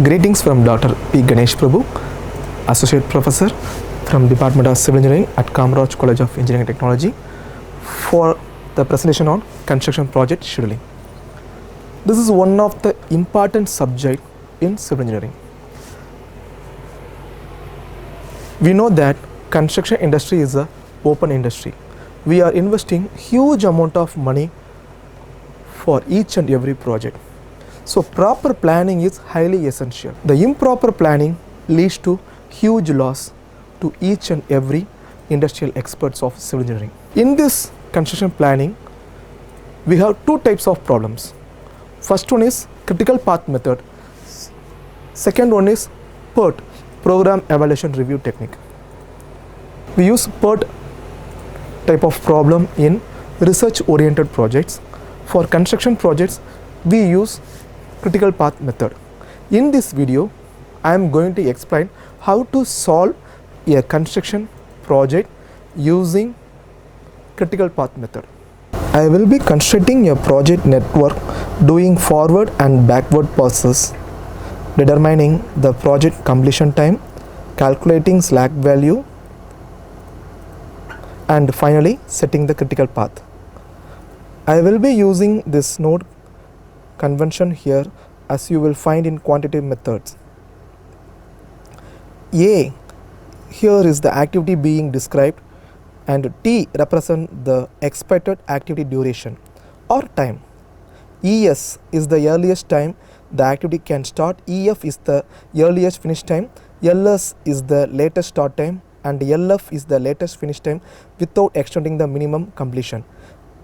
Greetings from Dr. P. Ganesh Prabhu, Associate Professor from Department of Civil Engineering at Kamraj College of Engineering and Technology for the presentation on construction project scheduling. This is one of the important subjects in civil engineering. We know that construction industry is an open industry. We are investing huge amount of money for each and every project. So proper planning is highly essential. The improper planning leads to huge loss to each and every industrial experts of civil engineering. In this construction planning, we have two types of problems. First one is critical path method. Second one is PERT, program evaluation review technique. We use PERT type of problem in research oriented projects. For construction projects, we use critical path method. In this video, I am going to explain how to solve a construction project using critical path method. I will be constructing a project network doing forward and backward passes, determining the project completion time, calculating slack value, and finally setting the critical path. I will be using this node convention here as you will find in quantitative methods. A here is the activity being described and T represent the expected activity duration or time. ES is the earliest time the activity can start, EF is the earliest finish time, LS is the latest start time, and LF is the latest finish time without extending the minimum completion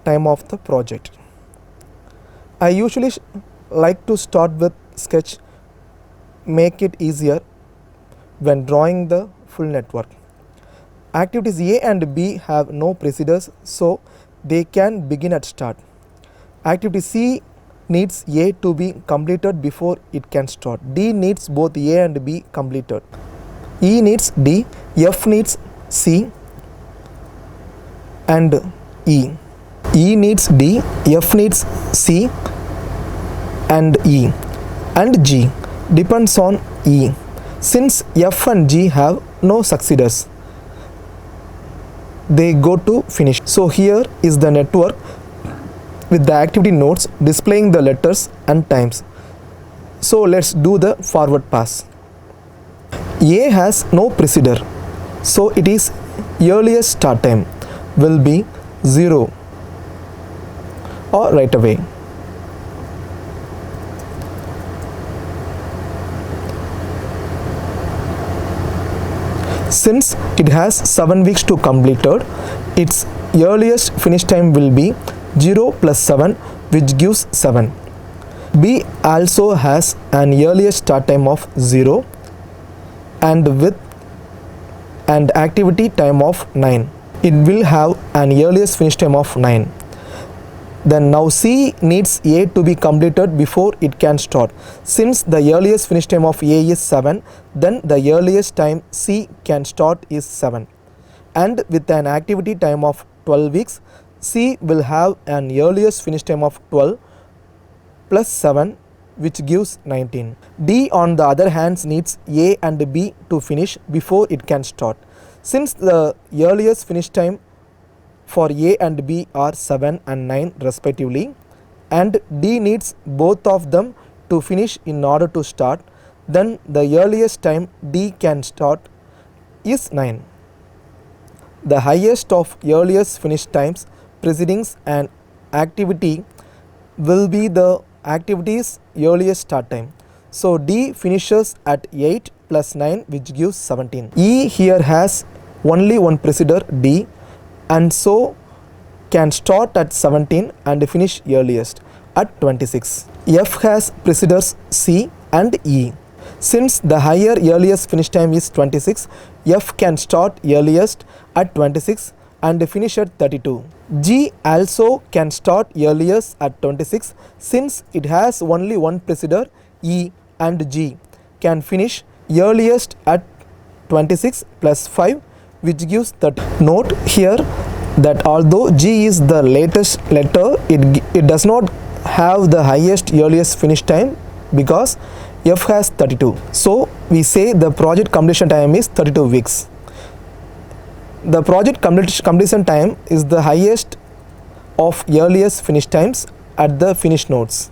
time of the project. I usually like to start with sketch, make it easier when drawing the full network. Activities A and B have no precedence, so they can begin at start. Activity C needs A to be completed before it can start. D needs both A and B completed. E needs D, F needs C and E. E needs D, F needs C and E, and G depends on E. Since F and G have no succeeders, they go to finish. So here is the network with the activity nodes displaying the letters and times. So let's do the forward pass. A has no precedent, so it is earliest start time will be 0 or right away. Since it has 7 weeks to completed, its earliest finish time will be 0 plus 7, which gives 7. B also has an earliest start time of 0 and with an activity time of 9. It will have an earliest finish time of 9. Then now C needs A to be completed before it can start. Since the earliest finish time of A is 7, then the earliest time C can start is 7. And with an activity time of 12 weeks, C will have an earliest finish time of 12 plus 7, which gives 19. D on the other hand needs A and B to finish before it can start. Since the earliest finish time for A and B are 7 and 9 respectively, and D needs both of them to finish in order to start, then the earliest time D can start is 9. The highest of earliest finish times preceding an activity will be the activity's earliest start time. So D finishes at 8 plus 9, which gives 17. E here has only one precedent D, and so can start at 17 and finish earliest at 26. F has precedents C and E. Since the higher earliest finish time is 26, F can start earliest at 26 and finish at 32. G also can start earliest at 26 since it has only one precedent E, and G can finish earliest at 26 plus 5, which gives 30. Note here that although G is the latest letter, it does not have the highest earliest finish time because F has 32. So we say the project completion time is 32 weeks. The project completion time is the highest of earliest finish times at the finish nodes.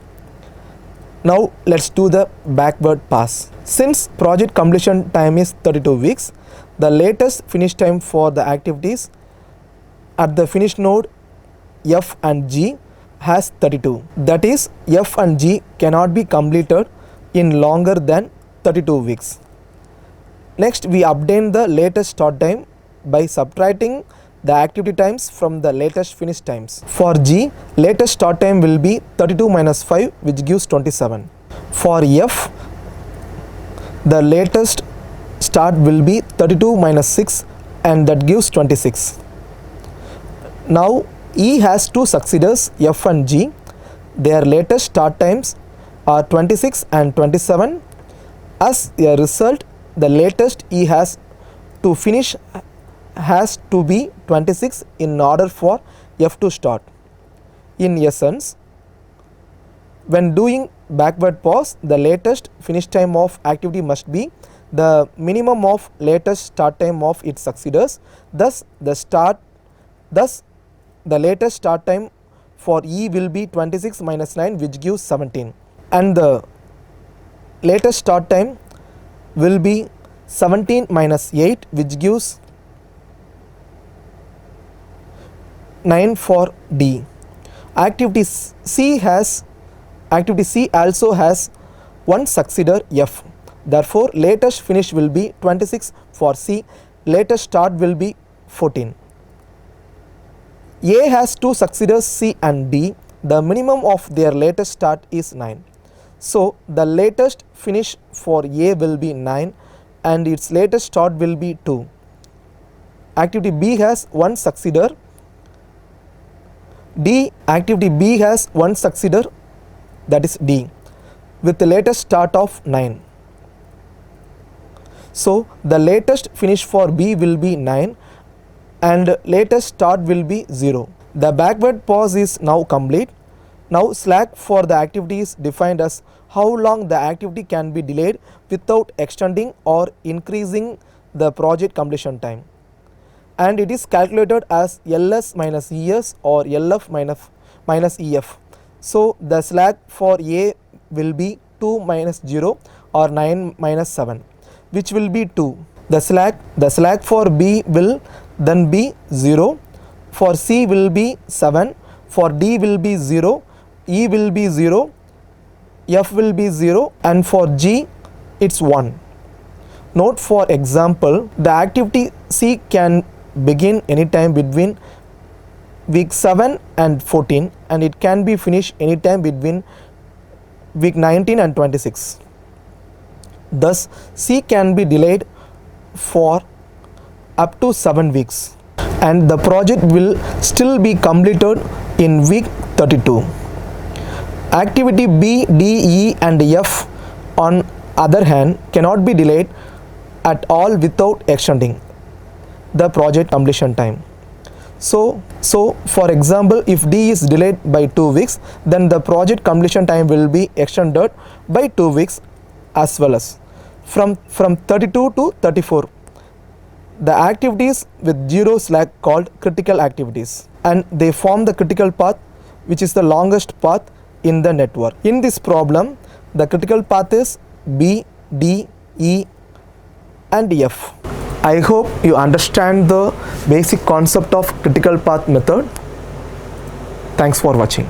Now let's do the backward pass. Since project completion time is 32 weeks, the latest finish time for the activities at the finish node F and G has 32. That is, F and G cannot be completed in longer than 32 weeks. Next, we obtain the latest start time by subtracting the activity times from the latest finish times. For G, latest start time will be 32 minus 5, which gives 27. For F, the latest start will be 32 minus 6, and that gives 26. Now E has two succeeders F and G. Their latest start times are 26 and 27. As a result, the latest E has to finish has to be 26 in order for F to start. In essence, when doing backward pass, the latest finish time of activity must be the minimum of latest start time of its succeeders. Thus the latest start time for E will be 26 minus 9, which gives 17, and the latest start time will be 17 minus 8, which gives 9 for D. Activity C also has one succeeder F. Therefore, latest finish will be 26 for C. Latest start will be 14. A has two succeeders C and D. The minimum of their latest start is 9. So the latest finish for A will be 9 and its latest start will be 2. Activity B has one succeeder D. Activity B has one succeeder, that is D, with the latest start of 9. So the latest finish for B will be 9 and latest start will be 0. The backward pause is now complete. Now slack for the activity is defined as how long the activity can be delayed without extending or increasing the project completion time, and it is calculated as LS minus ES or LF minus EF. So the slack for A will be 2 minus 0 or 9 minus 7, which will be 2. The slack for B will then be 0, for C will be 7, for D will be 0, E will be 0, F will be 0, and for G it's 1. Note, for example, the activity C can begin anytime between week 7 and 14, and it can be finished anytime between week 19 and 26. Thus, C can be delayed for up to 7 weeks and the project will still be completed in week 32. Activity B, D, E and F on other hand cannot be delayed at all without extending the project completion time. So for example, if D is delayed by 2 weeks, then the project completion time will be extended by 2 weeks as well as from 32 to 34. The activities with 0 slack called critical activities, and they form the critical path, which is the longest path in the network. In this problem, the critical path is B, D, E and F. I hope you understand the basic concept of critical path method. Thanks for watching.